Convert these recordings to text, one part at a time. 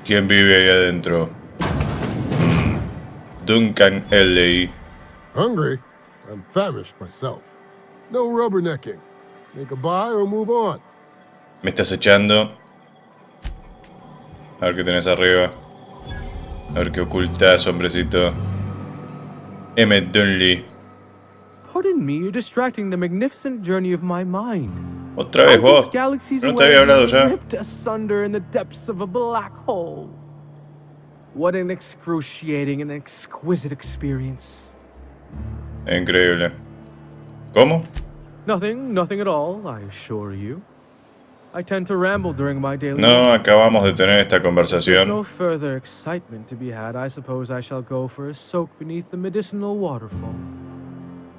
¿Quién vive ahí adentro? Duncan L. Hungry? I'm famished myself. No rubbernecking. Make a buy or move on. Me estás echando. A ver qué tenés arriba. A ver qué ocultas, hombrecito. Emmett Dunley. Pardon me, you're distracting the magnificent journey of my mind. Otra vez vos. Galaxies No te había hablado ya. ripped asunder in the depths of a black hole. What an excruciating and exquisite experience. Increíble. ¿Cómo? Nothing at all, I assure you. I tend to ramble during my daily No, walks. acabamos de tener esta If there's conversación. no further excitement to be had, I suppose I shall go for a soak beneath the medicinal waterfall.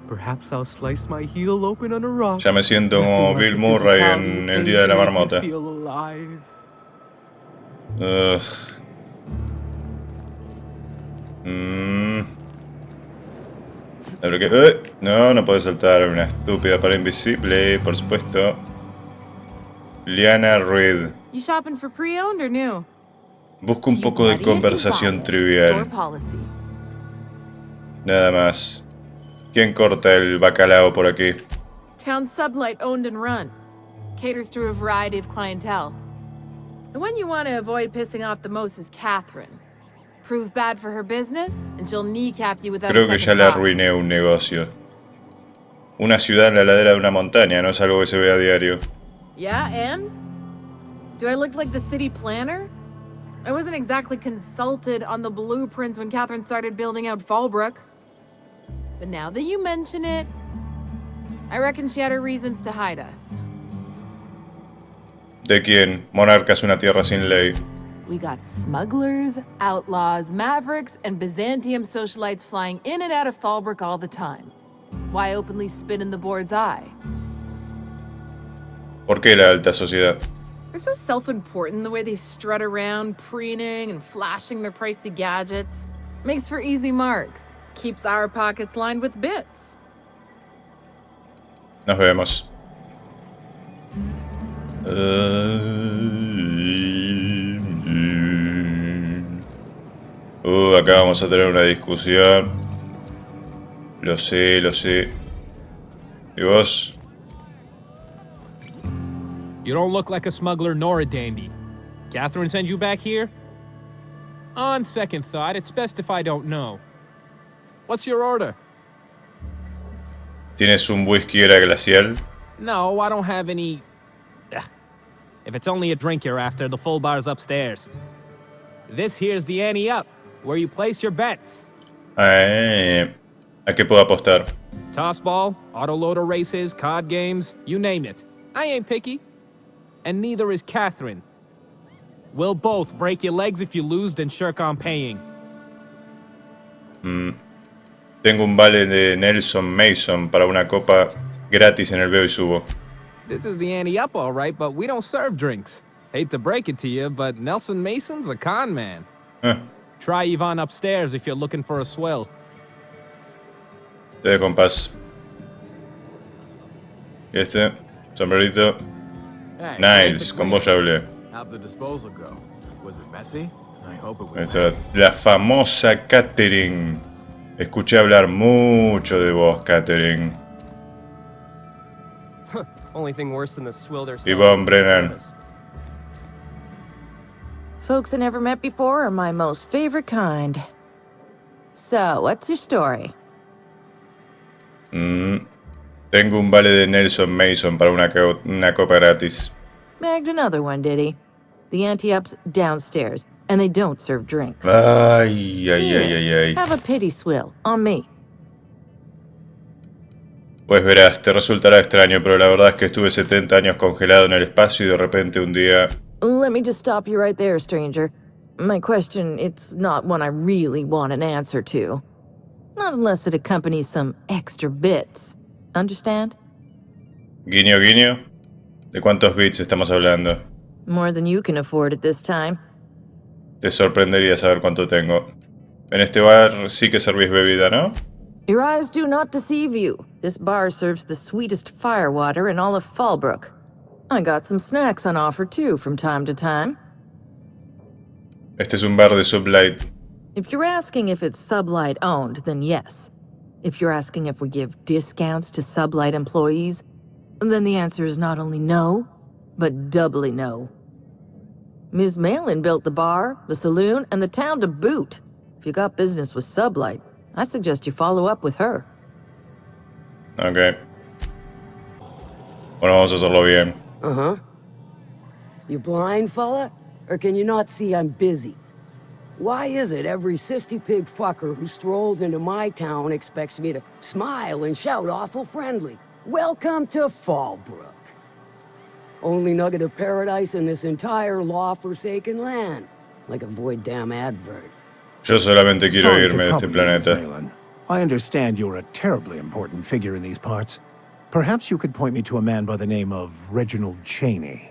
Perhaps I'll slice my heel open on a rock. Ya me siento como Bill Murray en El Día de la Marmota. Ugh. A ver qué. No, no puedo saltar. Una estúpida pared invisible, por supuesto. Liana Reed. You shopping for pre-owned or new? Busco un poco de conversación trivial. Nada más. ¿Quién corta el bacalao por aquí? Town Sublight owned and run. Caters to a variety of clientele. The one you want to avoid pissing off the most is Catherine. Proves bad for her business, and she'll kneecap you without Creo a que ya second le thought. arruiné un negocio. Una ciudad en la ladera de una montaña, no es algo que se ve a diario. Yeah, and? Do I look like the city planner? I wasn't exactly consulted on the blueprints when Catherine started building out Fallbrook. But now that you mention it, I reckon she had her reasons to hide us. ¿De quién? Monarca es una tierra sin ley. We got smugglers, outlaws, mavericks, and Byzantium socialites flying in and out of Fallbrook all the time. Why openly spit in the board's eye? ¿Por qué la alta sociedad? They're so self-important the way they strut around, preening and flashing their pricey gadgets. Makes for easy marks. Keeps our pockets lined with bits. Nos vemos. Acá vamos a tener una discusión. Lo sé, lo sé. ¿Y vos? You don't look like a smuggler nor a dandy. Catherine send you back here? On second thought, it's best if I don't know. What's your order? ¿Tienes un whisky era glacial? No, I don't have any... Ugh. If it's only a drink you're after, the full bar's upstairs. This here's the ante up, where you place your bets. ¿A qué puedo apostar? Tossball, autoloader races, card games, you name it. I ain't picky. And neither is Catherine. We'll both break your legs if you lose, then shirk on paying. Tengo un vale de Nelson Mason para una copa gratis en el Veo y Subo. This is the ante up, all right, but we don't serve drinks. Hate to break it to you, but Nelson Mason's a con man. Try Yvonne upstairs if you're looking for a swell. Te dejo en paz. Y este, sombrerito. Niles, con vos ya hablé. Esta, la famosa Catherine. Escuché hablar mucho de vos, Catherine. Only thing worse than the swill they're Yvonne Brennan. Folks I never met before are my most favorite kind. So, what's your story? Tengo un vale de Nelson Mason para una copa gratis. Bagged another one, did he? The anti-up's downstairs, and they don't serve drinks. Ay, ay, ay, ay, ay. Have a pity swill, on me. Pues verás, te resultará extraño, pero la verdad es que estuve 70 años congelado en el espacio y de repente un día... Let me just stop you right there, stranger. My question, it's not one I really want an answer to. Not unless it accompanies some extra bits. Understand? Guiño, guiño. ¿De cuántos bits estamos hablando? More than you can afford at this time. Te sorprendería saber cuánto tengo. En este bar sí que servís bebida, ¿no? Your eyes do not deceive you. This bar serves the sweetest firewater in all of Fallbrook. I got some snacks on offer too from time to time. Este es un bar de Sublight. If you're asking if it's Sublight owned, then yes. If you're asking if we give discounts to Sublight employees, then the answer is not only no, but doubly no. Ms. Malin built the bar, the saloon, and the town to boot. If you got business with Sublight, I suggest you follow up with her. Ok. Bueno, vamos a hacerlo bien. Uh-huh. You blind, fella? Or can you not see I'm busy? Why is it every sissy pig fucker who strolls into my town expects me to smile and shout awful friendly? Welcome to Fallbrook. Only nugget of paradise in this entire law-forsaken land. Like a void damn advert. Yo solamente quiero Sorry to irme de este trouble you, Miss planeta. Malin. I understand you're a terribly important figure in these parts. Perhaps you could point me to a man by the name of Reginald Cheney.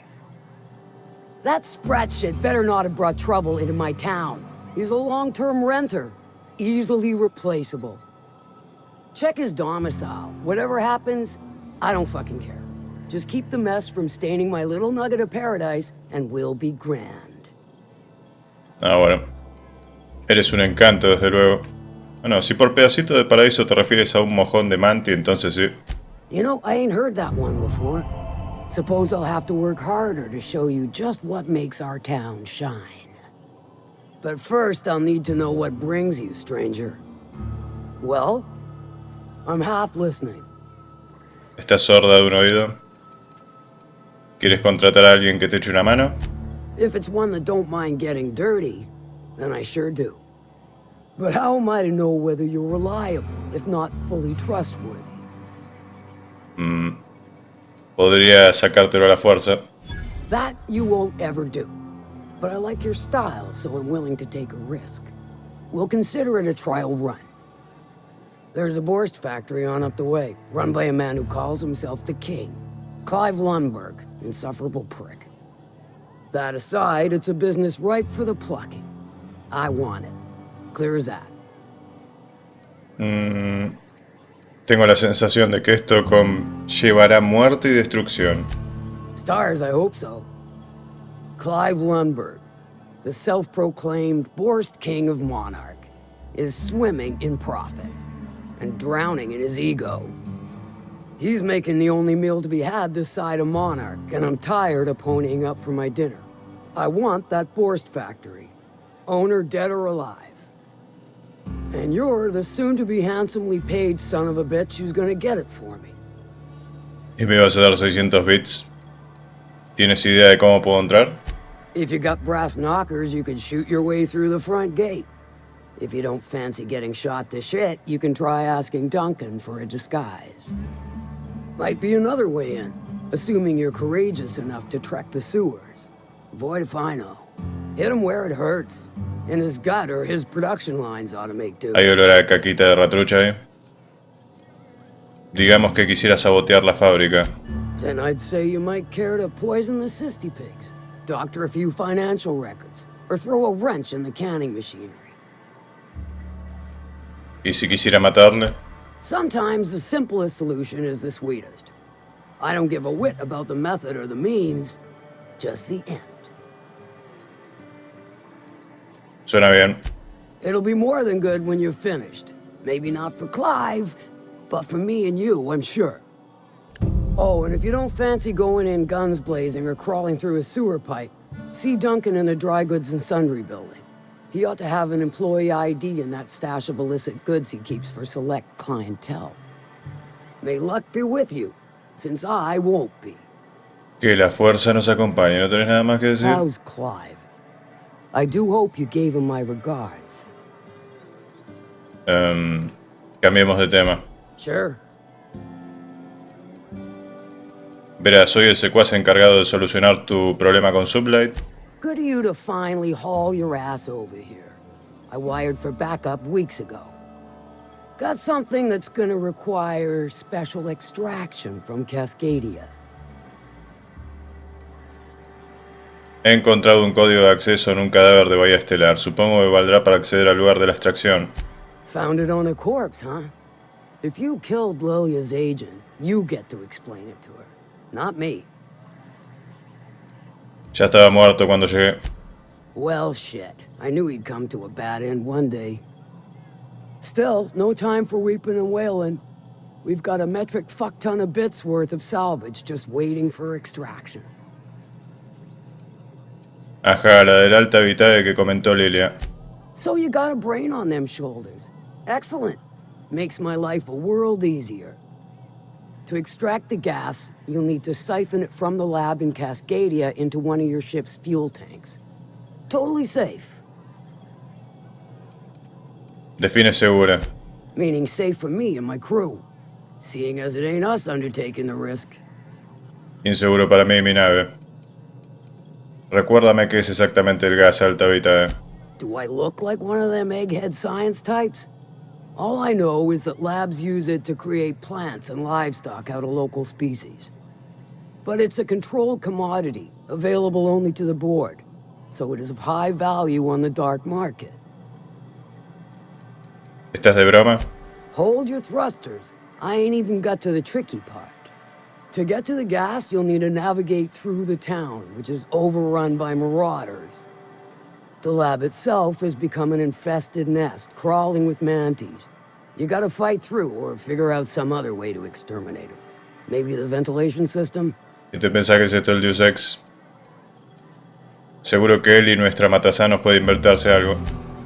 That sprat shit better not have brought trouble into my town. He's a long-term renter. Easily replaceable. Check his domicile. Whatever happens, I don't fucking care. Just keep the mess from staining my little nugget of paradise, and we'll be grand. Ah, bueno. Eres un encanto, desde luego. Bueno, si por pedacito de paraíso te refieres a un mojón de manti, entonces sí. You know, I ain't heard that one before. Suppose I'll have to work harder to show you just what makes our town shine. But first, I'll need to know what brings you, stranger. Well, I'm half listening. ¿Estás sorda de un oído? ¿Quieres contratar a alguien que te eche una mano? If it's one that don't mind getting dirty, then I sure do. But how am I to know whether you're reliable, if not fully trustworthy? Podría sacártelo a la fuerza. That you won't ever do. But I like your style, so I'm willing to take a risk. We'll consider it a trial run. There's a Borst factory on up the way, run by a man who calls himself the King. Clive Lundberg, insufferable prick. That aside, it's a business ripe for the plucking. I want it. Clear as that. Tengo la sensación de que esto llevará muerte y destrucción. Stars, I hope so. Clive Lundberg, the self-proclaimed Borst King of Monarch, is swimming in profit and drowning in his ego. He's making the only meal to be had this side of Monarch, and I'm tired of ponying up for my dinner. I want that Borst factory, owner dead or alive. And you're the soon-to-be handsomely paid son of a bitch who's gonna get it for me. ¿Y me vas a dar 600 bits? ¿Tienes idea de cómo puedo entrar? If you got brass knockers, you could shoot your way through the front gate. If you don't fancy getting shot to shit, you can try asking Duncan for a disguise. Might be another way in, assuming you're courageous enough to trek the sewers. Void if I know. Hit him where it hurts. In his gut or his production lines ought to make do. Hay olor a caquita de ratrucha ahí. Digamos que quisiera sabotear la fábrica. Then I'd say you might care to poison the cysty pigs, doctor a few financial records, or throw a wrench in the canning machinery. ¿Y si quisiera matarle? Sometimes the simplest solution is the sweetest. I don't give a whit about the method or the means, just the end. Suena bien. It'll be more than good when you're finished. Maybe not for Clive, but for me and you, I'm sure. Oh, and if you don't fancy going in guns blazing or crawling through a sewer pipe, see Duncan in the dry goods and sundry building. He ought to have an employee ID in that stash of illicit goods he keeps for select clientele. May luck be with you, since I won't be. Que la fuerza nos acompañe. ¿No tenés nada más que decir? How's Clive? I do hope you gave him my regards. Cambiemos de tema. Sure. Verás, soy el secuaz encargado de solucionar tu problema con Sublight. Good of you to finally haul your ass over here. I wired for backup weeks ago. Got something that's gonna require special extraction from Cascadia. He encontrado un código de acceso en un cadáver de Bahía Estelar. Supongo que valdrá para acceder al lugar de la extracción. Found it on a corpse, huh? If you killed Lilia's agent, you get to explain it to her, not me. Ya estaba muerto cuando llegué. Well, shit. I knew he'd come to a bad end one day. Still, no time for weeping and wailing. We've got a metric fuck ton of bits worth of salvage just waiting for extraction. Ajá, la del alta habitada que comentó Lilia. So you got a brain on them shoulders. Excellent. Makes my life a world easier. To extract the gas, you'll need to siphon it from the lab in Cascadia into one of your ship's fuel tanks. Totally safe. Define segura. Meaning safe for me and my crew. Seeing as it ain't us undertaking the risk. Inseguro para mí y mi nave. Recuérdame qué es exactamente el gas alta habitada. Do I look like one of them egghead science types? All I know is that labs use it to create plants and livestock out of local species. But it's a controlled commodity, available only to the board, so it is of high value on the dark market. ¿Estás de broma? Hold your thrusters. I ain't even got to the tricky part. To get to the gas, you'll need to navigate through the town, which is overrun by marauders. The lab itself has become an infested nest, crawling with mantis. You gotta fight through or figure out some other way to exterminate them. Maybe the ventilation system? ¿Y te pensás que es esto el Deus Ex? Seguro que él y nuestra matasanos puede inventarse algo.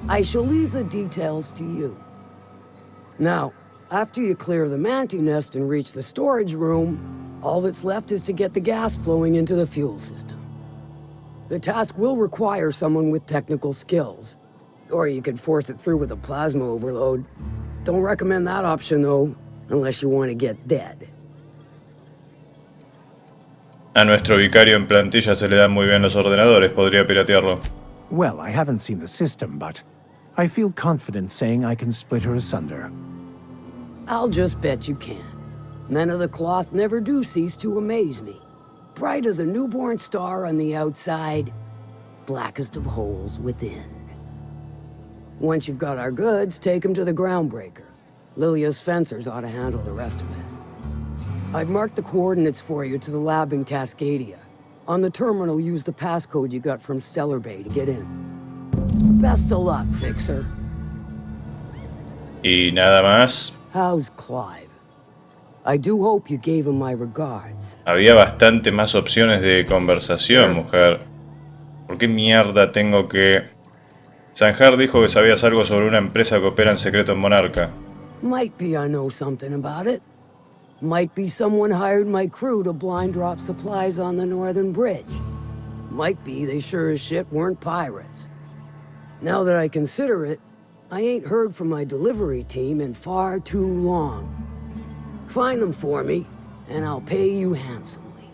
I shall leave the details to you. Now, after you clear the mantis nest and reach the storage room, all that's left is to get the gas flowing into the fuel system. The task will require someone with technical skills. Or you could force it through with a plasma overload. Don't recommend that option, though, unless you want to get dead. A nuestro vicario en plantilla se le dan muy bien los ordenadores, podría piratearlo. Well, I haven't seen the system, but I feel confident saying I can split her asunder. I'll just bet you can. Men of the cloth never do cease to amaze me. Bright as a newborn star on the outside, blackest of holes within. Once you've got our goods, take them to the groundbreaker. Lilia's fencers ought to handle the rest of it. I've marked the coordinates for you to the lab in Cascadia. On the terminal, use the passcode you got from Stellar Bay to get in. Best of luck, Fixer. Y nada más. How's Clive? I do hope you gave him my regards. Había bastante más opciones de conversación, mujer. ¿Por qué mierda tengo que...? Zanjar dijo que sabías algo sobre una empresa que opera en secreto en Monarca. Might be I know something about it. Might be someone hired my crew to blind drop supplies on the northern bridge. Might be they sure as shit weren't pirates. Now that I consider it, I ain't heard from my delivery team in far too long. Find them for me, and I'll pay you handsomely.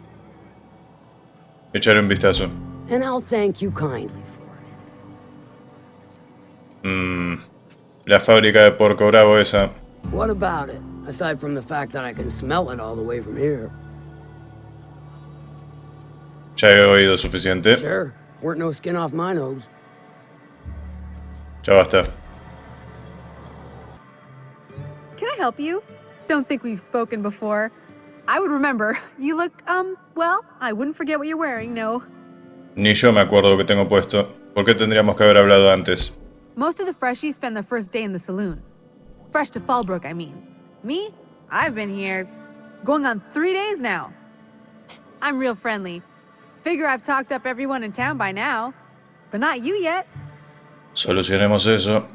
Echaré un vistazo. And I'll thank you kindly for it. La fábrica de Porco Bravo esa. What about it? Aside from the fact that I can smell it all the way from here. Ya he oído suficiente. Sure, weren't no skin off my nose. Ya basta. Can I help you? Don't think we've spoken before. I would remember. You look, well, I wouldn't forget what you're wearing, no. Ni yo me acuerdo lo que tengo puesto. ¿Por qué tendríamos que haber hablado antes? Most of the freshies spend their first day in the saloon. Fresh to Fallbrook, I mean. Me? I've been here going on 3 days now. I'm real friendly. Figure I've talked up everyone in town by now. But not you yet. Solucionemos eso.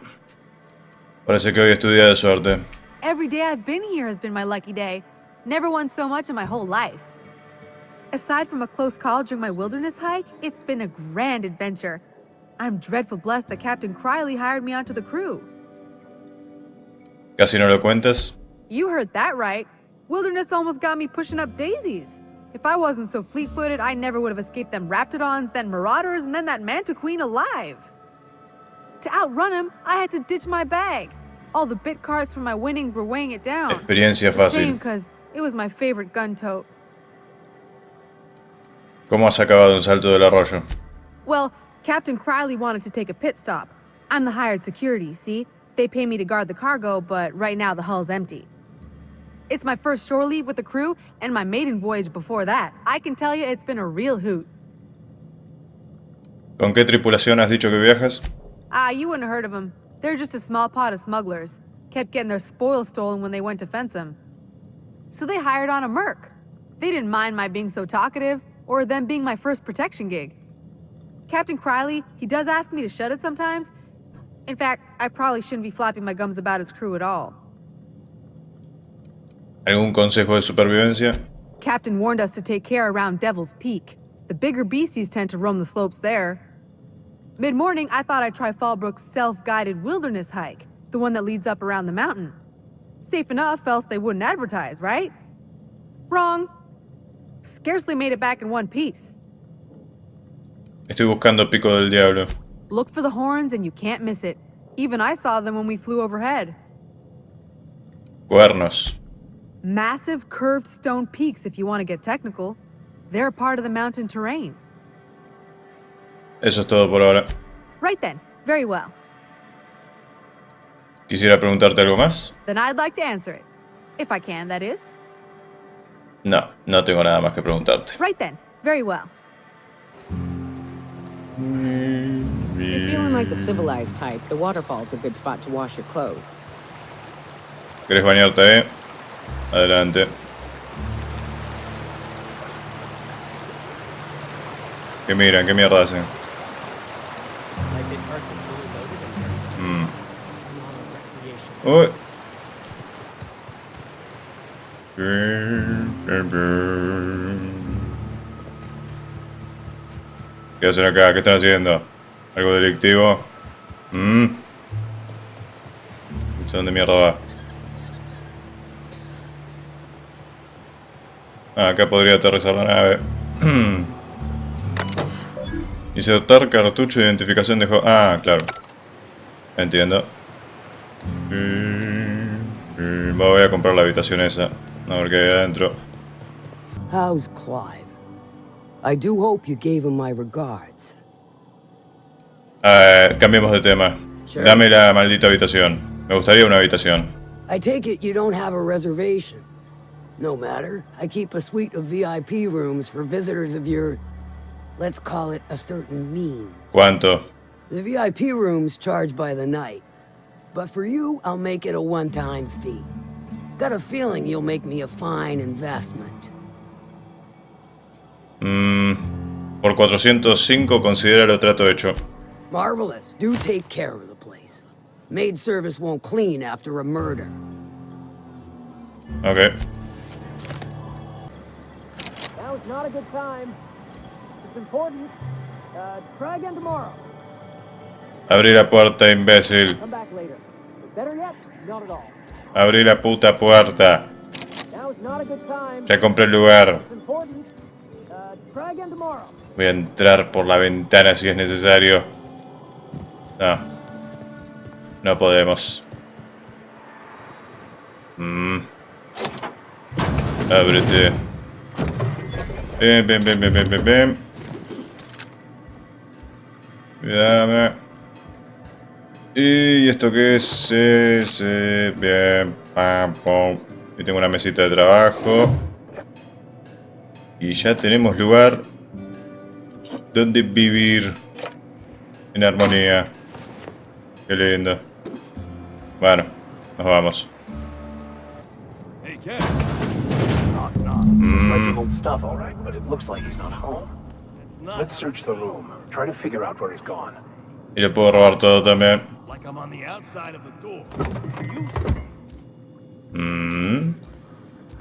Parece que hoy es tu día de suerte. Every day I've been here has been my lucky day. Never won so much in my whole life. Aside from a close call during my wilderness hike, it's been a grand adventure. I'm dreadful blessed that Captain Criley hired me onto the crew. ¿Casi no lo cuentas? You heard that right. Wilderness almost got me pushing up daisies. If I wasn't so fleet-footed, I never would have escaped them Raptidons, then Marauders, and then that Manta Queen alive. To outrun him, I had to ditch my bag. All the bit cards from my winnings were weighing it down. Experiencia fácil. Shame, because it was my favorite gun tote. ¿Cómo has acabado un salto del arroyo? Well, Captain Criley wanted to take a pit stop. I'm the hired security, see? They pay me to guard the cargo, but right now the hull's empty. It's my first shore leave with the crew, and my maiden voyage before that. I can tell you it's been a real hoot. ¿Con qué tripulación has dicho que viajas? Ah, you wouldn't have heard of them. They're just a small pot of smugglers. Kept getting their spoils stolen when they went to fence them. So they hired on a merc. They didn't mind my being so talkative, or them being my first protection gig. Captain Criley, he does ask me to shut it sometimes. In fact, I probably shouldn't be flapping my gums about his crew at all. ¿Algún consejo de supervivencia? Captain warned us to take care around Devil's Peak. The bigger beasties tend to roam the slopes there. Mid-morning, I thought I'd try Fallbrook's self-guided wilderness hike, the one that leads up around the mountain. Safe enough, else they wouldn't advertise, right? Wrong. Scarcely made it back in one piece. Estoy buscando Pico del Diablo. Look for the horns and you can't miss it. Even I saw them when we flew overhead. Cuernos. Massive curved stone peaks if you want to get technical. They're part of the mountain terrain. Eso es todo por ahora. Right then. Very well. ¿Quisiera preguntarte algo más? Then I'd like to answer it. If I can, that is. No, no tengo nada más que preguntarte. Right then. Very well. You're feeling like the civilized type. The waterfall's a good spot to wash your clothes. ¿Querés bañarte, Adelante. ¿Qué miran? ¿Qué mierda hacen? Uy. ¿Qué hacen acá? ¿Qué están haciendo? ¿Algo delictivo? ¿Dónde mierda va? Ah, acá podría aterrizar la nave. Insertar cartucho de identificación de juego. Ah, claro. Entiendo. Voy a comprar la habitación esa. A ver qué hay adentro. How's Clive? I do hope you gave him my regards. Cambiemos de tema. Sure. Dame la maldita habitación. Me gustaría una habitación. I take it you don't have a reservation. No matter. I keep a suite of VIP rooms for visitors of your, let's call it, a certain means. ¿Cuánto? The VIP rooms charge by the night. But for you, I'll make it a one-time fee. Got a feeling you'll make me a fine investment. Por 405 considéralo trato hecho. Marvelous. Do take care of the place. Maid service won't clean after a murder. Ok. Now is not a good time. It's important. Try again tomorrow. Abrí la puerta, imbécil. Come back later. Better yet, not at all. Abrí la puta puerta. Now is not a good time. Ya compré el lugar. It's important. Try again tomorrow. Voy a entrar por la ventana si es necesario. No. No podemos. Ábrete. Ven. Cuidame. ¿Y esto qué es? Bien. Pam, pum. Y tengo una mesita de trabajo. Y ya tenemos lugar donde vivir en armonía. Qué lindo. Bueno, nos vamos. Hey, Ken. Old stuff, all right, but it looks like he's not home. Let's search the room. Try to figure out where he's gone. Y le puedo robar todo también. Like I'm on the outside of the door.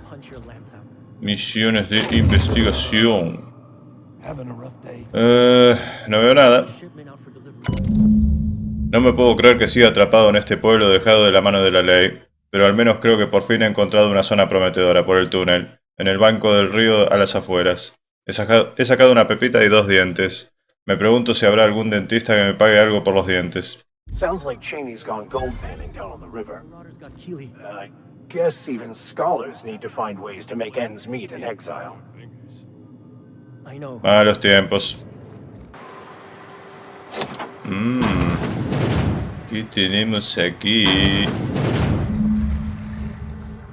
Punch your lamps out. Misiones de investigación. Having a rough day. No veo nada. Shipment out for delivery. No me puedo creer que siga atrapado en este pueblo dejado de la mano de la ley. Pero al menos creo que por fin he encontrado una zona prometedora por el túnel. En el banco del río a las afueras. He sacado una pepita y 2 dientes. Me pregunto si habrá algún dentista que me pague algo por los dientes. Sounds like Cheney's gone gold panning down on the river. Marauders got Keeley. I guess even scholars need to find ways to make ends meet in exile. I know. Malos tiempos. ¿Qué tenemos aquí?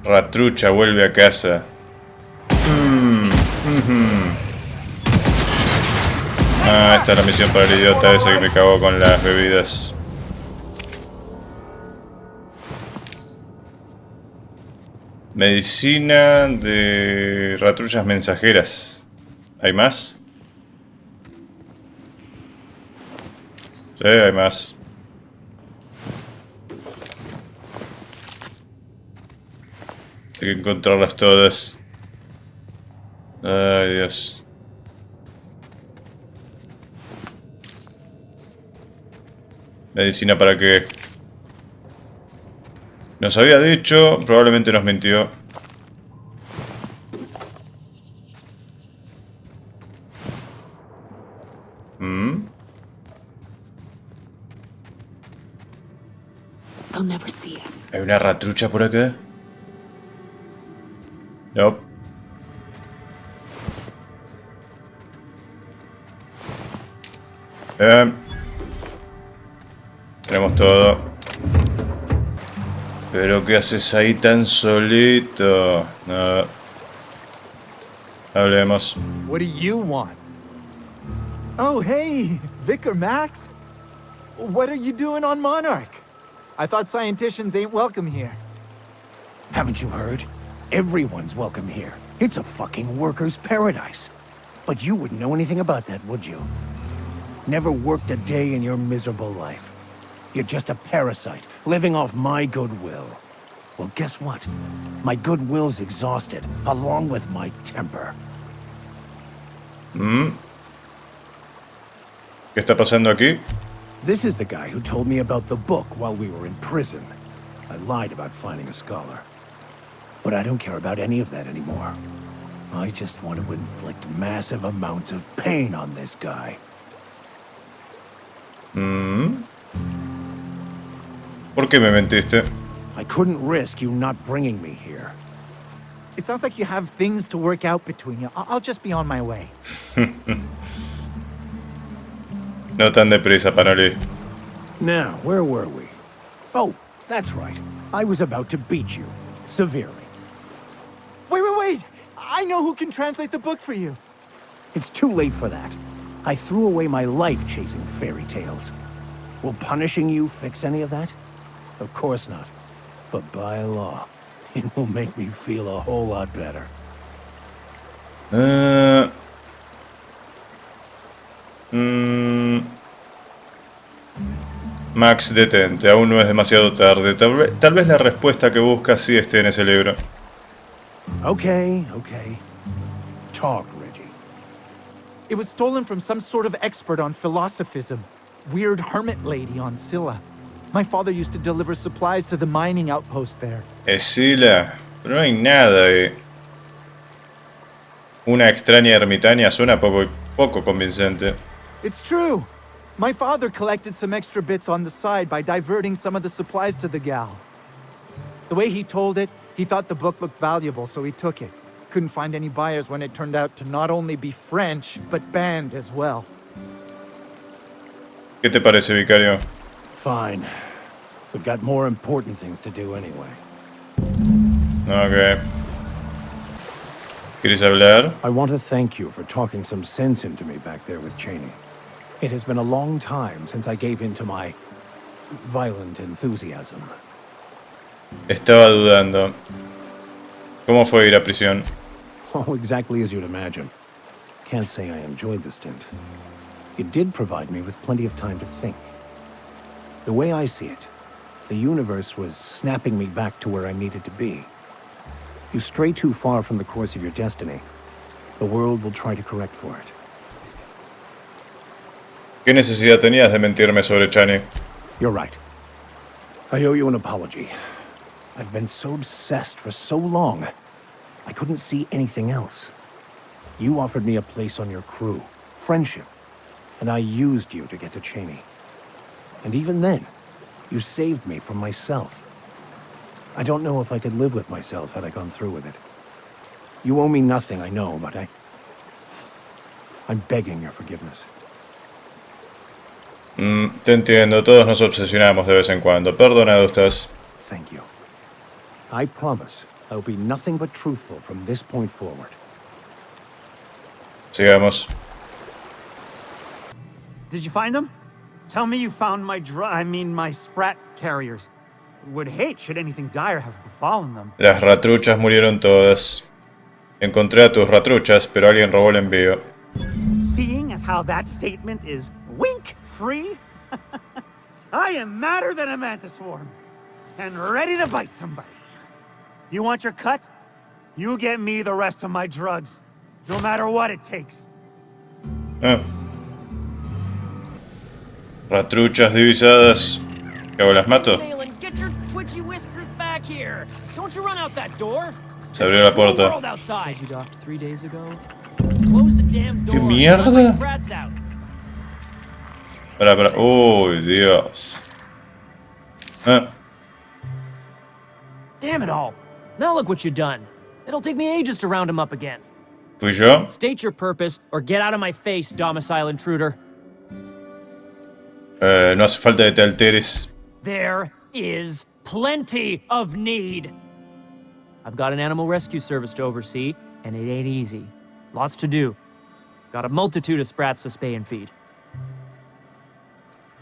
Ratrucha vuelve a casa. Ah, esta es la misión para el idiota ese que me cagó con las bebidas. Medicina de ratrullas mensajeras. ¿Hay más? Sí, hay más. Hay que encontrarlas todas. Ay, Dios. ¿Medicina para qué? Nos había dicho, probablemente nos mintió. They'll never see us. ¿Hay una ratrucha por acá? No. Bien. Tenemos todo. ¿Pero qué haces ahí tan solito? Nada. Hablemos. What do you want? Oh, hey, Vicar Max. What are you doing on Monarch? I thought scienticians ain't welcome here. Haven't you heard? Everyone's welcome here. It's a fucking worker's paradise. But you wouldn't know anything about that, would you? Never worked a day in your miserable life. You're just a parasite, living off my goodwill. Well, guess what? My goodwill's exhausted, along with my temper. ¿Qué está pasando aquí? This is the guy who told me about the book while we were in prison. I lied about finding a scholar. But I don't care about any of that anymore. I just want to inflict massive amounts of pain on this guy. ¿Por qué me mentiste? I couldn't risk you not bringing me here. It sounds like you have things to work out between you. I'll just be on my way. No tan deprisa, Panoli. Now, where were we? Oh, that's right. I was about to beat you. Severely. Wait! I know who can translate the book for you. It's too late for that. I threw away my life chasing fairy tales. Will punishing you fix any of that? Of course not. But by law, it will make me feel a whole lot better. Max, detente, aún no es demasiado tarde. Tal vez la respuesta que buscas sí esté en ese libro. Okay. Talk, Reggie. It was stolen from some sort of expert on philosophism. Weird hermit lady on Scylla. My father used to deliver supplies to the mining outpost there. Scylla, pero no hay nada ahí. Una extraña ermitaña suena poco convincente. It's true. My father collected some extra bits on the side by diverting some of the supplies to the gal. The way he told it, he thought the book looked valuable, so he took it. Couldn't find any buyers when it turned out to not only be French, but banned as well. ¿Qué te parece, vicario? Fine. We've got more important things to do anyway. Ok. ¿Quieres hablar? I want to thank you for talking some sense into me back there with Cheney. It has been a long time since I gave in to my violent enthusiasm. Estaba dudando. ¿Cómo fue ir a prisión? Oh, exactly as you'd imagine. Can't say I enjoyed the stint. It did provide me with plenty of time to think. The way I see it, the universe was snapping me back to where I needed to be. You stray too far from the course of your destiny, the world will try to correct for it. ¿Qué necesidad tenías de mentirme sobre Chani? You're right. I owe you an apology. I've been so obsessed for so long, I couldn't see anything else. You offered me a place on your crew, friendship, and I used you to get to Cheney. And even then, you saved me from myself. I don't know if I could live with myself had I gone through with it. You owe me nothing, I know, but I'm begging your forgiveness. Te entiendo, todos nos obsesionamos de vez en cuando. Perdonado estás. Thank you. I promise I'll be nothing but truthful from this point forward. Sigamos. Did you find them? Tell me you found my sprat carriers. Would hate should anything dire have befallen them. Las ratruchas murieron todas. Encontré a tus ratruchas, pero alguien robó el envío. Seeing as how that statement is wink-free, I am madder than a mantis swarm, and ready to bite somebody. You want your cut? You get me the rest of my drugs, no matter what it takes. Ah. Ratruchas divisadas. ¿Qué hago? ¿Las mato? Malin, get your twitchy whiskers back here. Don't you run out that door. Se abrió la puerta. World outside. You docked 3 days ago. Close the damn door. ¿Qué mierda? Let my sprats out. Espera. Uy, Dios. Ah. Damn it all. Now look what you done. It'll take me ages to round him up again. ¿Fui yo? State your purpose or get out of my face, domicile intruder. No hace falta que te alteres. There is plenty of need. I've got an animal rescue service to oversee, and it ain't easy. Lots to do. Got a multitude of sprats to spay and feed.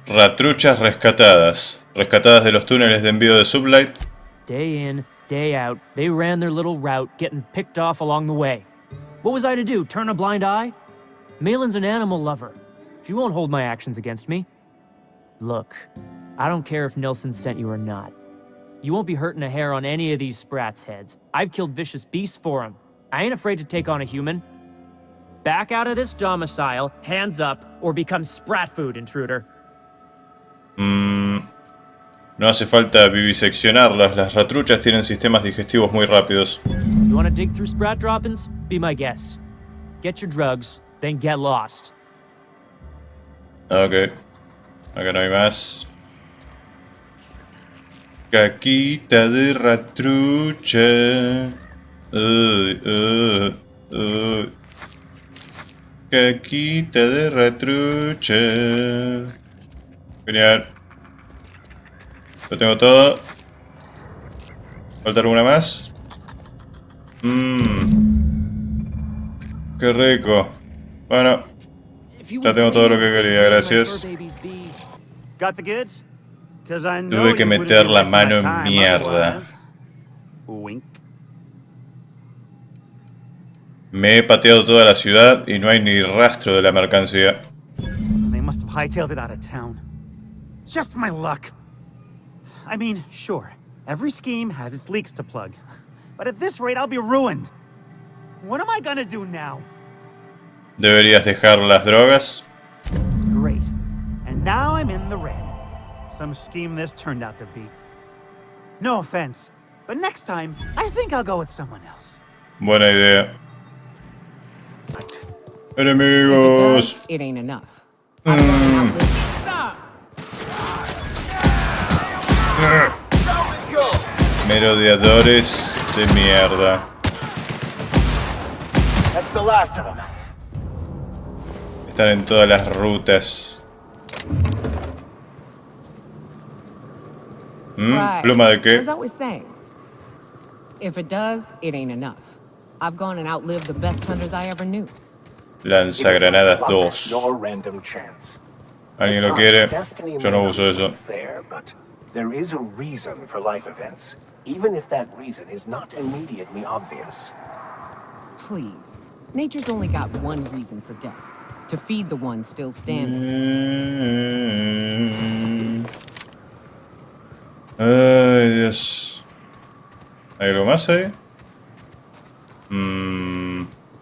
Ratruchas rescatadas. Rescatadas de los túneles de envío de Sublight. Day in, day out, they ran their little route, getting picked off along the way. What was I to do, turn a blind eye? Malin's an animal lover. She won't hold my actions against me. Look, I don't care if Nilsson sent you or not. You won't be hurting a hair on any of these sprats' heads. I've killed vicious beasts for them. I ain't afraid to take on a human. Back out of this domicile, hands up, or become sprat food, intruder. No hace falta viviseccionarlas. Las ratruchas tienen sistemas digestivos muy rápidos. You wanna dig through sprat droppings? Be my guest. Get your drugs, then get lost. Ok. Acá no hay más. Caquita de ratrucha. Caquita de ratrucha. Genial. Lo tengo todo. ¿Falta alguna más? Qué rico. Bueno, ya tengo todo lo que quería, gracias. Got the goods? 'Cause I know Tuve que you wouldn't meter be la wasting my mano en time mierda. otherwise. Wink. Me he pateado toda la ciudad y no hay ni rastro de la mercancía. They must have hightailed it out of town. Just my luck. I mean, sure, every scheme has its leaks to plug. But at this rate, I'll be ruined. What am I gonna do now? ¿Deberías dejar las drogas? Great. And now I'm in the red. Some scheme this turned out to be. No offense, but next time, I think I'll go with someone else. Buena idea. If it Enemigos. does, it ain't enough. I'm gonna outlive- Merodeadores de mierda. That's the last of them. Están en todas las rutas. Right. ¿Pluma de qué? As I was saying, if it does, it ain't enough. I've gone and outlived the best hunters I ever knew. Lanzagranadas 2. No random chance. ¿Alguien lo quiere? Yo no uso eso. Fair, but there is a reason for life events, even if that reason is not immediately obvious. Please. Nature's only got one reason for death. To feed the one still standing. Ay, Dios. ¿Hay algo más ahí?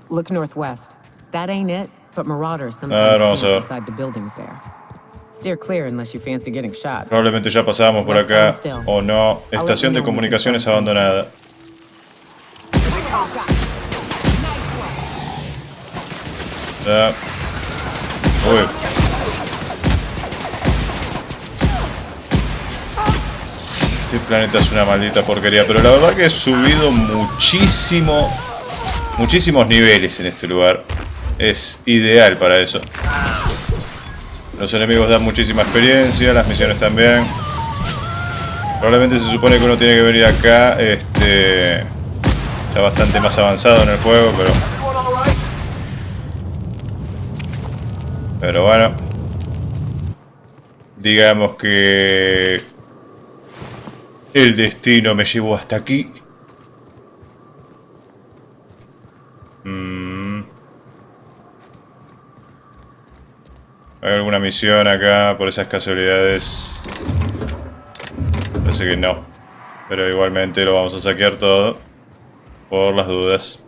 Look northwest. That ain't it, but marauders Ah, sometimes vamos a camp ver. inside the buildings there. Steer clear unless you fancy getting shot. Probablemente ya pasábamos por acá. O no. Estación de comunicaciones abandonada. Ya. Uy. Este planeta es una maldita porquería, pero la verdad que he subido muchísimos niveles en este lugar. Es ideal para eso. Los enemigos dan muchísima experiencia, las misiones también. Probablemente se supone que uno tiene que venir acá, ya bastante más avanzado en el juego, pero bueno. digamos que el destino me llevó hasta aquí. ¿Hay alguna misión acá por esas casualidades? Parece que no. Pero igualmente lo vamos a saquear todo. Por las dudas.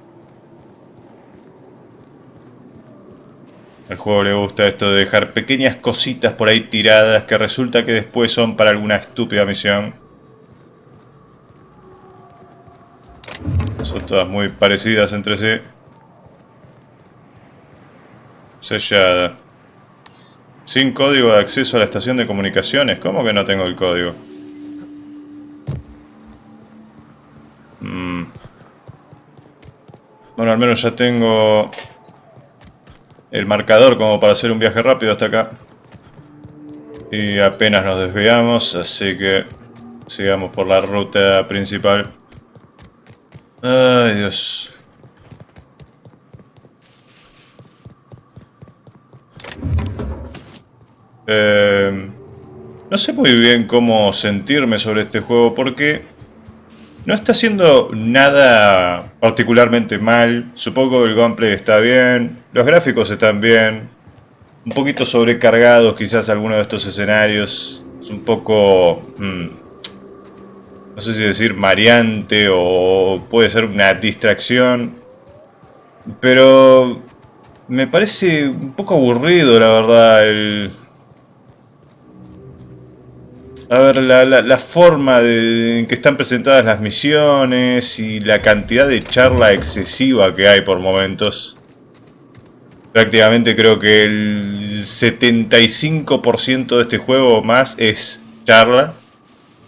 Al juego le gusta esto de dejar pequeñas cositas por ahí tiradas que resulta que después son para alguna estúpida misión. Son todas muy parecidas entre sí. Sellada. Sin código de acceso a la estación de comunicaciones. ¿Cómo que no tengo el código? Bueno, al menos ya tengo el marcador como para hacer un viaje rápido hasta acá. Y apenas nos desviamos, así que sigamos por la ruta principal. Ay, Dios. No sé muy bien cómo sentirme sobre este juego porque no está haciendo nada particularmente mal. Supongo que el gameplay está bien, los gráficos están bien. Un poquito sobrecargados quizás algunos de estos escenarios. Es un poco... no sé si decir mareante o puede ser una distracción. Pero me parece un poco aburrido, la verdad, a ver, la forma en que están presentadas las misiones y la cantidad de charla excesiva que hay por momentos. Prácticamente creo que el 75% de este juego o más es charla.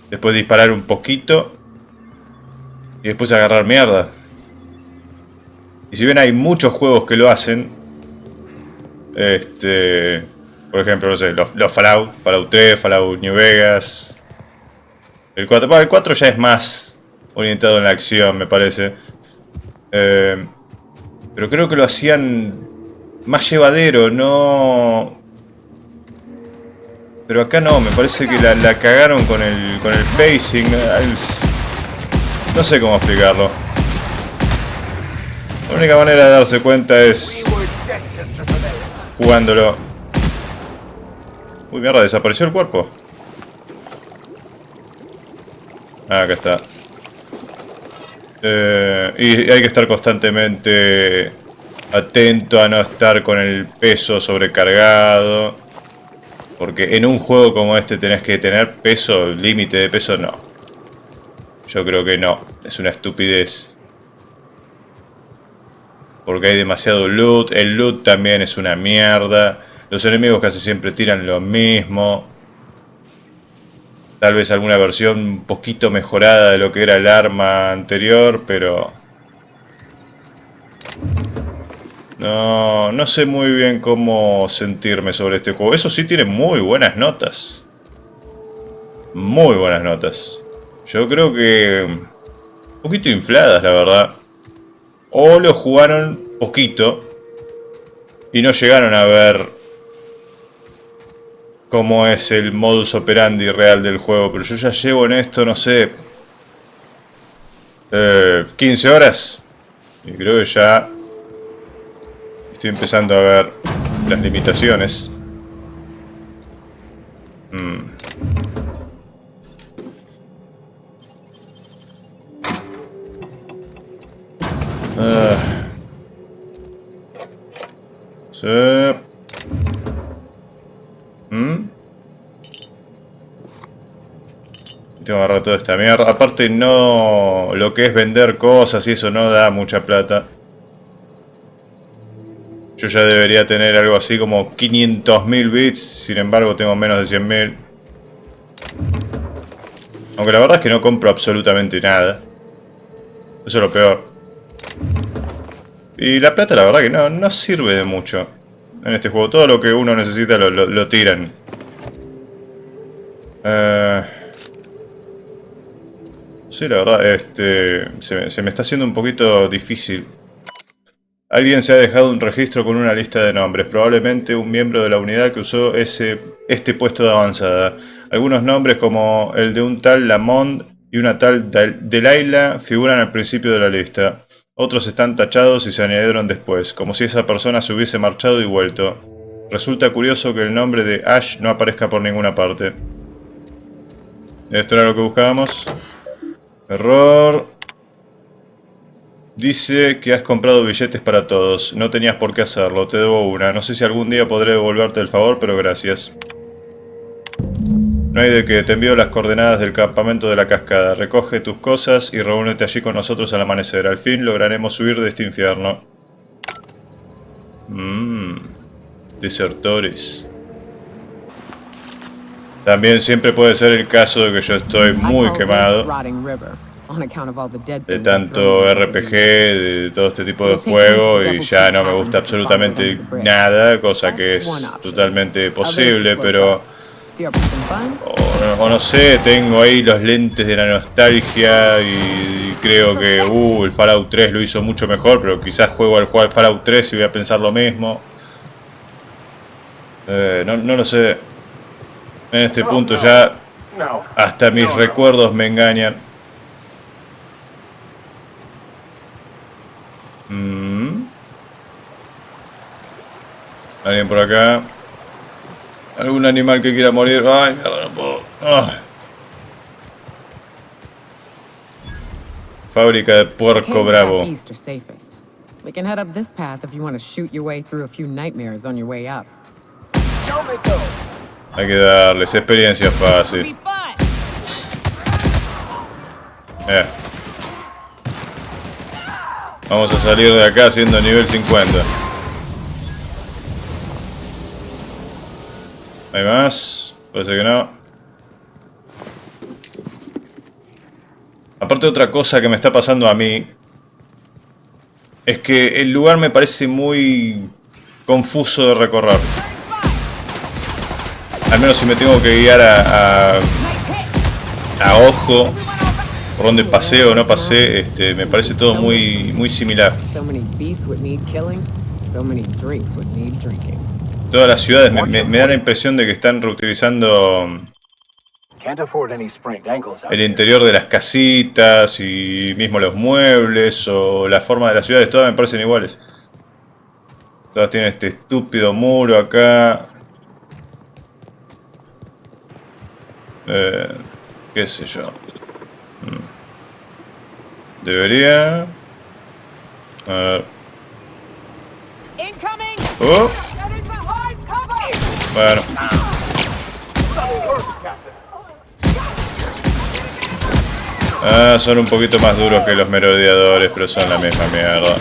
Después disparar un poquito. Y después agarrar mierda. Y si bien hay muchos juegos que lo hacen. Por ejemplo, no sé, los Fallout 3, Fallout New Vegas. El 4, bueno, el 4 ya es más orientado en la acción, me parece. Pero creo que lo hacían más llevadero, no... Pero acá no, me parece que la cagaron con el pacing. No sé cómo explicarlo. La única manera de darse cuenta es jugándolo. Uy, mierda, desapareció el cuerpo. Ah, acá está. Y hay que estar constantemente atento a no estar con el peso sobrecargado. Porque en un juego como este tenés que tener peso, límite de peso, no. Yo creo que no, es una estupidez. Porque hay demasiado loot, el loot también es una mierda. Los enemigos casi siempre tiran lo mismo. Tal vez alguna versión un poquito mejorada de lo que era el arma anterior, pero... No sé muy bien cómo sentirme sobre este juego. Eso sí, tiene muy buenas notas. Muy buenas notas. Yo creo que... un poquito infladas, la verdad. O lo jugaron poquito y no llegaron a ver cómo es el modus operandi real del juego. Pero yo ya llevo en esto, no sé, 15 horas. Y creo que ya estoy empezando a ver las limitaciones. Sí. Tengo que agarrar toda esta mierda. Aparte no... lo que es vender cosas y eso no da mucha plata. Yo ya debería tener algo así como 500.000 bits. Sin embargo tengo menos de 100.000. Aunque la verdad es que no compro absolutamente nada. Eso es lo peor. Y la plata la verdad que no sirve de mucho en este juego. Todo lo que uno necesita lo tiran. Sí, la verdad, se me está haciendo un poquito difícil Alguien se ha dejado un registro con una lista de nombres, probablemente un miembro de la unidad que usó este puesto de avanzada. Algunos nombres como el de un tal Lamont y una tal Delilah figuran al principio de la lista. Otros están tachados y se añadieron después, como si esa persona se hubiese marchado y vuelto. Resulta curioso que el nombre de Ash no aparezca por ninguna parte. Esto era lo que buscábamos. Error. Dice que has comprado billetes para todos. No tenías por qué hacerlo, te debo una. No sé si algún día podré devolverte el favor, pero gracias. No hay de qué, te envío las coordenadas del campamento de la cascada. Recoge tus cosas y reúnete allí con nosotros al amanecer. Al fin lograremos huir de este infierno. Desertores. También siempre puede ser el caso de que yo estoy muy quemado de tanto RPG, de todo este tipo de juego, y ya no me gusta absolutamente nada, cosa que es totalmente posible, pero... O no sé, tengo ahí los lentes de la nostalgia y creo que el Fallout 3 lo hizo mucho mejor, pero quizás juego al Fallout 3 y voy a pensar lo mismo. No lo sé. En este punto ya hasta mis recuerdos me engañan. ¿Alguien por acá? ¿Algún animal que quiera morir? Ay, mierda, no puedo. Fábrica de puerco bravo. We can head up this path if you want to shoot your way through a few nightmares on your way up. Hay que darles experiencia fácil. Vamos a salir de acá siendo nivel 50. ¿Hay más? Parece que no. Aparte, otra cosa que me está pasando a mí es que el lugar me parece muy confuso de recorrer. Al menos si me tengo que guiar a ojo por donde pasé o no pasé, me parece todo muy similar. Todas las ciudades me da la impresión de que están reutilizando el interior de las casitas y mismo los muebles o la forma de las ciudades, todas me parecen iguales. Todas tienen este estúpido muro acá. Qué sé yo. Debería... A ver. Oh. Bueno. Son un poquito más duros que los merodeadores, pero son la misma mierda.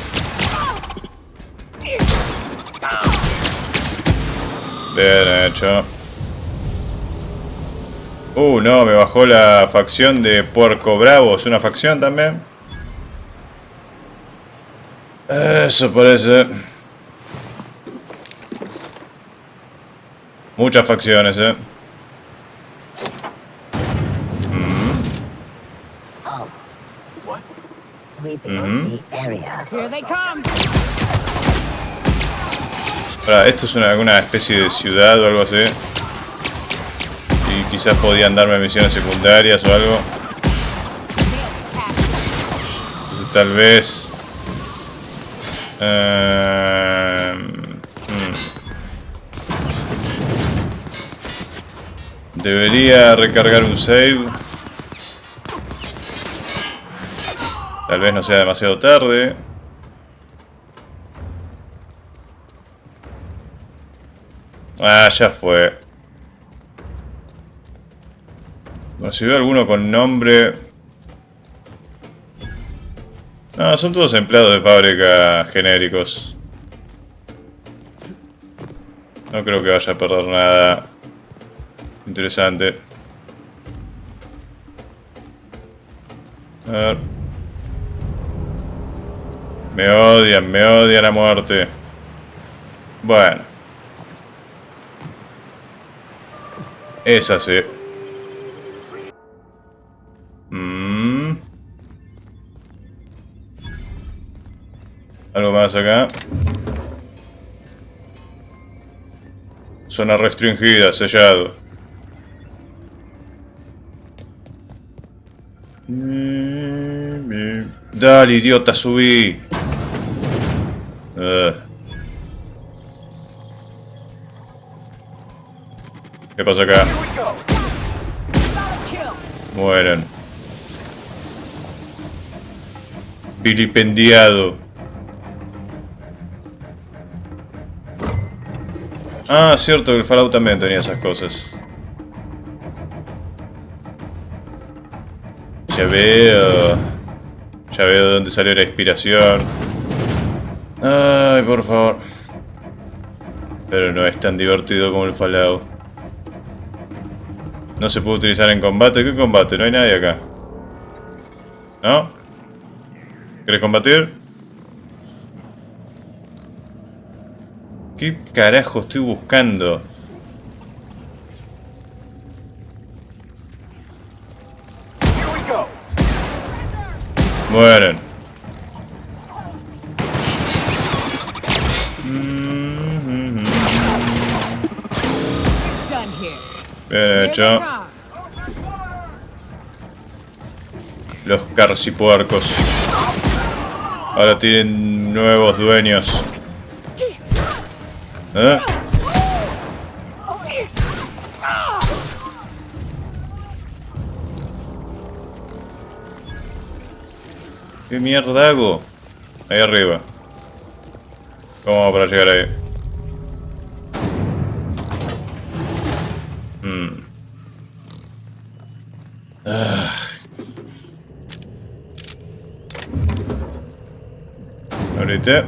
Bien hecho. No, me bajó la facción de Puerco Bravo. ¿Es una facción también? Eso parece. Muchas facciones, Ahora, esto es alguna especie de ciudad o algo así. Y quizás podían darme misiones secundarias o algo. Entonces tal vez... Debería recargar un save. Tal vez no sea demasiado tarde. Ya fue. Bueno, si veo alguno con nombre... No, son todos empleados de fábrica genéricos. No creo que vaya a perder nada interesante. A ver. Me odian a muerte. Bueno. Es así. ¿Algo más acá. Zona restringida, sellado. Dale, idiota, subí. ¿Qué pasa acá? Mueren. Vilipendiado. Ah, cierto, el Fallout también tenía esas cosas. Ya veo. Ya veo de dónde salió la inspiración. Ay, por favor. Pero no es tan divertido como el Fallout. No se puede utilizar en combate. ¿Qué combate? No hay nadie acá. ¿No? ¿Querés combatir? ¿Qué carajo estoy buscando? Mueren. Bien hecho. Los carcipuercos. Ahora tienen nuevos dueños. ¿Eh? ¿Qué mierda hago? Ahí arriba. ¿Cómo vamos para llegar ahí? Ahorita.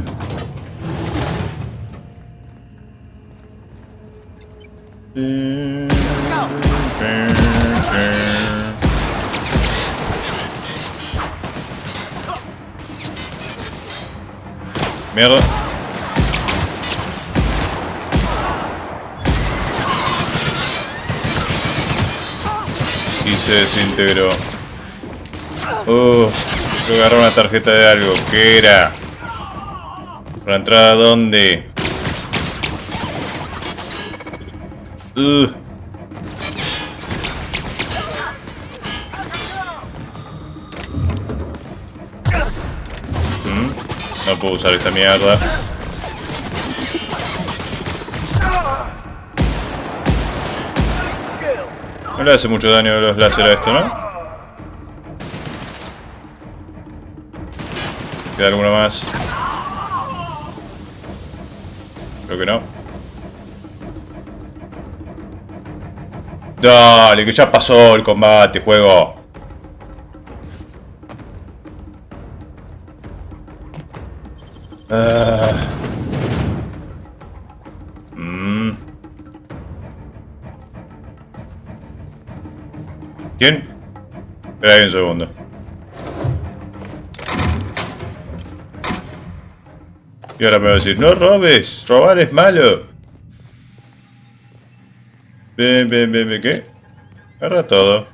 Mierda. Y se desintegró. Creo que agarré una tarjeta de algo. ¿Qué era? ¿Para entrar a dónde? No puedo usar esta mierda. No le hace mucho daño los láser a esto, ¿no? ¿Queda alguno más? Creo que no. Dale, que ya pasó el combate, juego. ¿Quién? Espera ahí un segundo. Y ahora me va a decir, no robes, robar es malo. Bien, ¿qué? Agarra todo.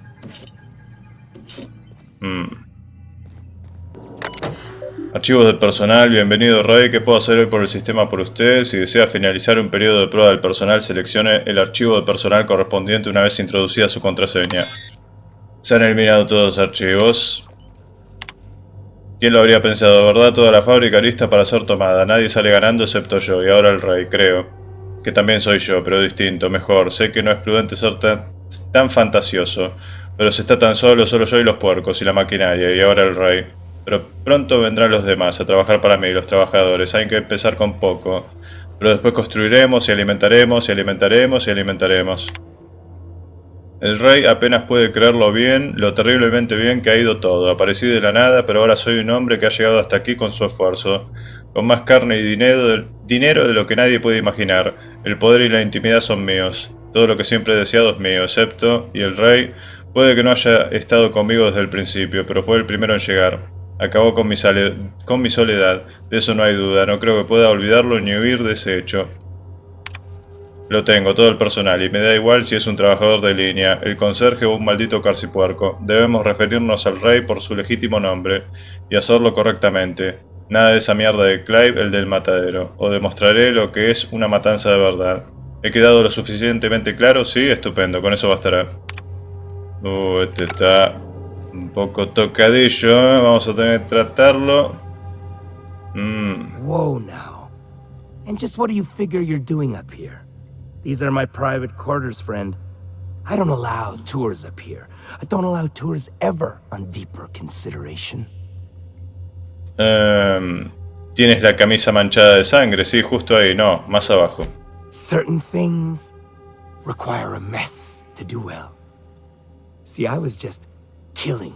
Archivos del personal, bienvenido Rey, ¿qué puedo hacer hoy por el sistema por usted? Si desea finalizar un periodo de prueba del personal, seleccione el archivo de personal correspondiente una vez introducida su contraseña. Se han eliminado todos los archivos. ¿Quién lo habría pensado, verdad? Toda la fábrica lista para ser tomada. Nadie sale ganando excepto yo, y ahora el Rey, creo. Que también soy yo, pero distinto, mejor. Sé que no es prudente ser tan fantasioso. Pero si está tan solo yo y los puercos, y la maquinaria, y ahora el Rey. Pero pronto vendrán los demás a trabajar para mí, los trabajadores. Hay que empezar con poco. Pero después construiremos y alimentaremos y alimentaremos y alimentaremos. El Rey apenas puede creerlo bien, lo terriblemente bien que ha ido todo. Aparecí de la nada, pero ahora soy un hombre que ha llegado hasta aquí con su esfuerzo. Con más carne y dinero de lo que nadie puede imaginar. El poder y la intimidad son míos. Todo lo que siempre he deseado es mío, excepto... Y el Rey puede que no haya estado conmigo desde el principio, pero fue el primero en llegar. Acabó con mi soledad, de eso no hay duda. No creo que pueda olvidarlo ni huir de ese hecho. Lo tengo, todo el personal, y me da igual si es un trabajador de línea, el conserje o un maldito carcipuerco. Debemos referirnos al Rey por su legítimo nombre, y hacerlo correctamente. Nada de esa mierda de Clive, el del matadero. O demostraré lo que es una matanza de verdad. ¿He quedado lo suficientemente claro? Sí, estupendo, con eso bastará. Este está un poco tocadillo, ¿eh? Vamos a tener que tratarlo. Whoa now. And just what do you figure you're doing up here? These are my private quarters, friend. I don't allow tours up here. I don't allow tours ever on deeper consideration. Tienes la camisa manchada de sangre, sí, justo ahí, no, más abajo. Certain things require a mess to do well. See, I was just killing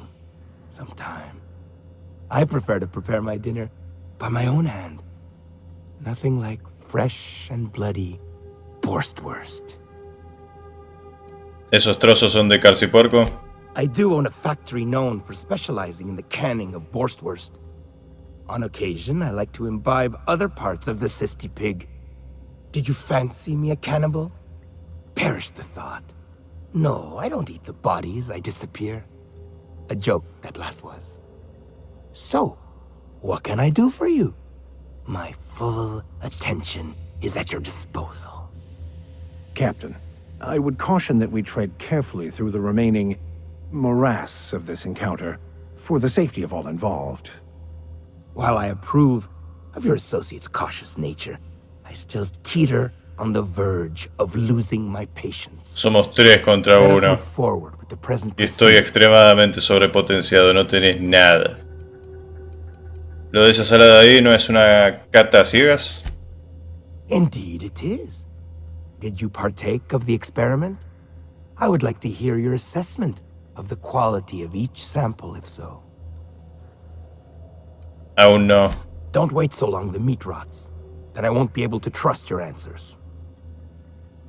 some time. I prefer to prepare my dinner by my own hand. Nothing like fresh and bloody Borstwurst. ¿Esos trozos son de carciporco? I do own a factory known for specializing in the canning of Borstwurst. On occasion, I like to imbibe other parts of the cysty pig. Did you fancy me a cannibal? Perish the thought. No, I don't eat the bodies, I disappear. A joke, that last was. So, what can I do for you? My full attention is at your disposal. Captain, I would caution that we tread carefully through the remaining morass of this encounter, for the safety of all involved. While I approve of your associate's cautious nature, I still teeter on the verge of losing my patience. Somos 3 contra Let us 1. move forward with the present Y estoy extremadamente sobrepotenciado, no tenés nada. ¿Lo de esa salada ahí no es una cata a ciegas? Indeed it is. Did you partake of the experiment? I would like to hear your assessment of the quality of each sample, if so. Aún no. Don't wait so long the meat rots. Then I won't be able to trust your answers.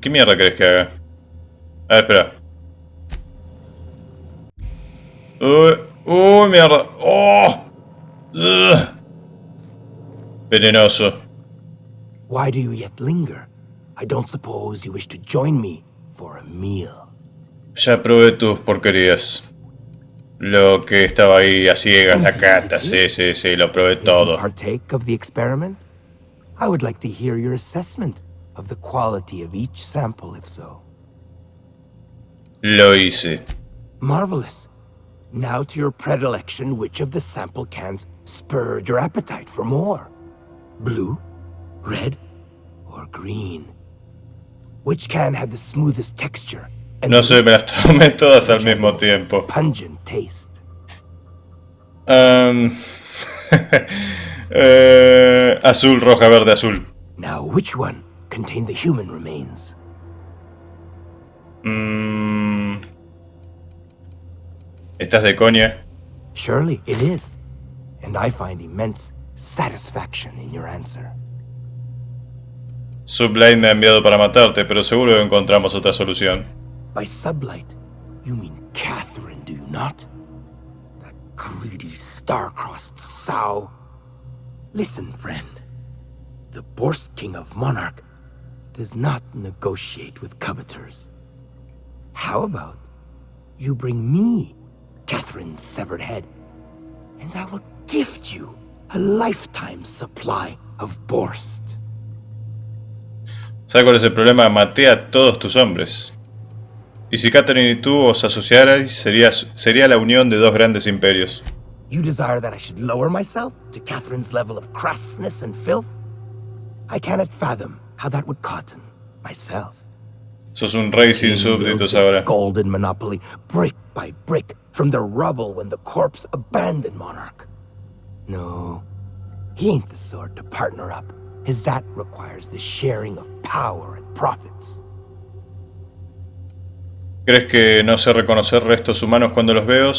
¿Qué mierda crees que haga? A ver, espera. Uy, mierda. ¡Oh! Ugh. Venenoso. Why do you yet linger? I don't suppose you wish to join me for a meal. Ya probé tus porquerías. Lo que estaba ahí a ciegas, la cata, sí, lo probé todo. Partake of the experiment? I would like to hear your assessment of the quality of each sample, if so. Lo hice. Marvelous. Now to your predilection, which of the sample cans spurred your appetite for more? Blue, red, or green? Which can had the smoothest texture? No sé, me las tomé todas al mismo tiempo. Pungent taste. Azul, roja, verde, azul. Now, which one contained the human remains? ¿Estás de coña? Surely it is. And I find immense satisfaction in your answer. Sublight me ha enviado para matarte, pero seguro que encontramos otra solución. By sublight, you mean Catherine, do you not? That greedy, star-crossed sow. Listen, friend. The Borst King of Monarch does not negotiate with coveters. How about you bring me Catherine's severed head, and I will gift you a lifetime supply of Borst. ¿Sabes cuál es el problema? Maté a todos tus hombres. Y si Catherine y tú os asociarais, sería la unión de dos grandes imperios. You desire that I should lower myself to Catherine's level of crassness and filth? I cannot fathom how that would cotton myself. Sos un rey sin súbditos ahora. Golden monopoly, brick by brick, from the rubble when the corpse abandoned Monarch. No, he ain't the sort to partner up, as that requires the sharing of power and profits. ¿Crees que no sé reconocer restos humanos cuando los veo?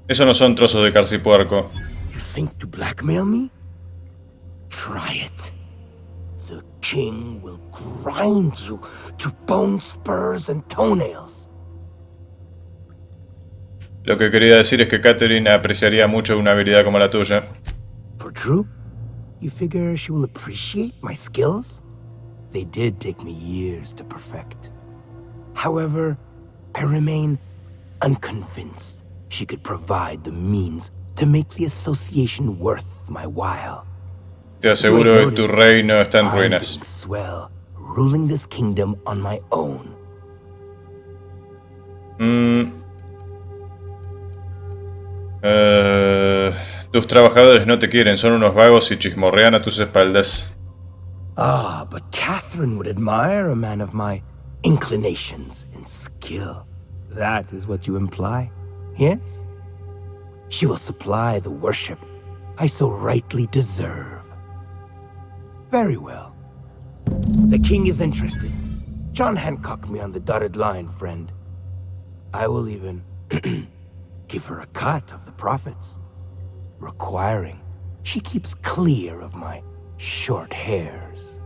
Eso no son trozos de carcipuerco. You think to blackmail me? Try it. The king will grind you to bone spurs and toenails. Lo que quería decir es que Catherine apreciaría mucho una habilidad como la tuya. For true? You figure she will appreciate my skills? They did take me years to perfect. However, I remain unconvinced she could provide the means to make the association worth my while. Te aseguro que tu reino está en ruinas. Swell, ruling this kingdom on my own. Tus trabajadores no te quieren, son unos vagos y chismorrean a tus espaldas. Ah, but Catherine would admire a man of my inclinations and skill. That is what you imply, yes? She will supply the worship I so rightly deserve. Very well. The king is interested. John Hancock me on the dotted line, friend. I will even give her a cut of the profits, requiring she keeps clear of my short hairs.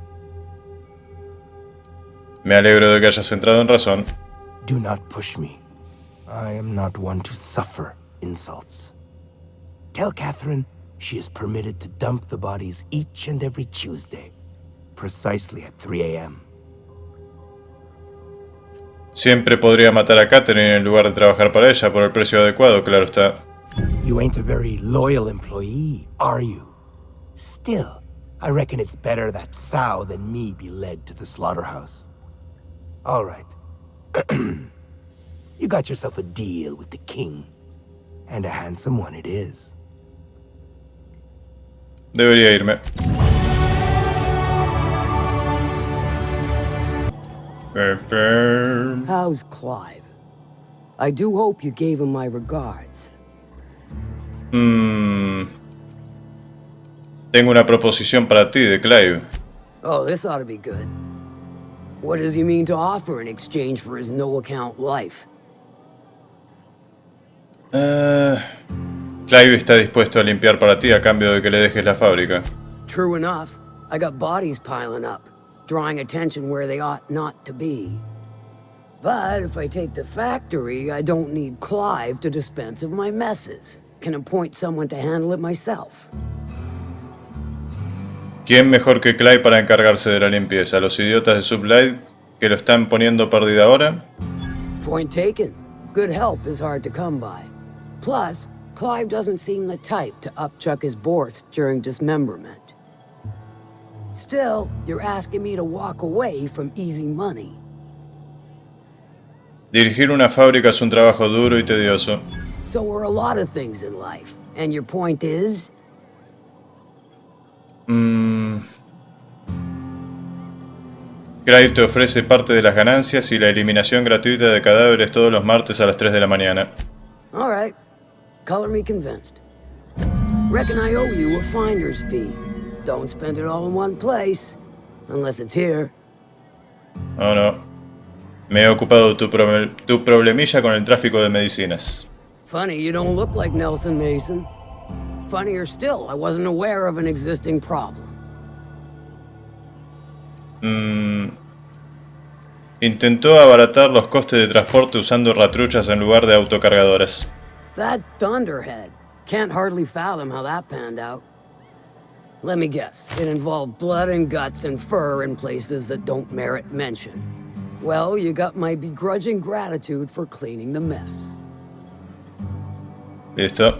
Me alegro de que hayas entrado en razón. Do not push me. I am not one to suffer insults. Tell Catherine she is permitted to dump the bodies each and every Tuesday, precisely at 3 a.m. Siempre podría matar a Catherine en lugar de trabajar para ella por el precio adecuado, claro está. You ain't a very loyal employee, are you? Still, I reckon it's better that sow than me be led to the slaughterhouse. All right. You got yourself a deal with the king. And a handsome one it is. Debería irme. How's Clive? I do hope you gave him my regards. Tengo una proposición para ti de Clive. Oh, this ought to be good. What does he mean to offer in exchange for his no-account life? Clive está dispuesto a limpiar para ti a cambio de que le dejes la fábrica. True enough. I got bodies piling up, drawing attention where they ought not to be. But if I take the factory, I don't need Clive to dispense of my messes. Can appoint someone to handle it myself. ¿Quién mejor que Clive para encargarse de la limpieza? ¿Los idiotas de Sublight que lo están poniendo perdido ahora? Point taken. Good help is hard to come by. Plus, Clive doesn't seem the type to upchuck his boards during dismemberment. Still, you're asking me to walk away from easy money. Dirigir una fábrica es un trabajo duro y tedioso. So are a lot of things in life. And your point is? Clive te ofrece parte de las ganancias y la eliminación gratuita de cadáveres todos los martes a las 3 de la mañana. All right. Color me convinced. Reckon I owe you a finder's fee. Don't spend it all in one place, unless it's here. Oh no. Me he ocupado tu problemilla con el tráfico de medicinas. Funny, you don't look like Nelson Mason. Funnier still, I wasn't aware of an existing problem. Intentó abaratar los costes de transporte usando ratruchas en lugar de autocargadoras. That dunderhead. Can't hardly fathom how that panned out. Let me guess, it involved blood and guts and fur in places that don't merit mention. Well, you got my begrudging gratitude for cleaning the mess. Listo.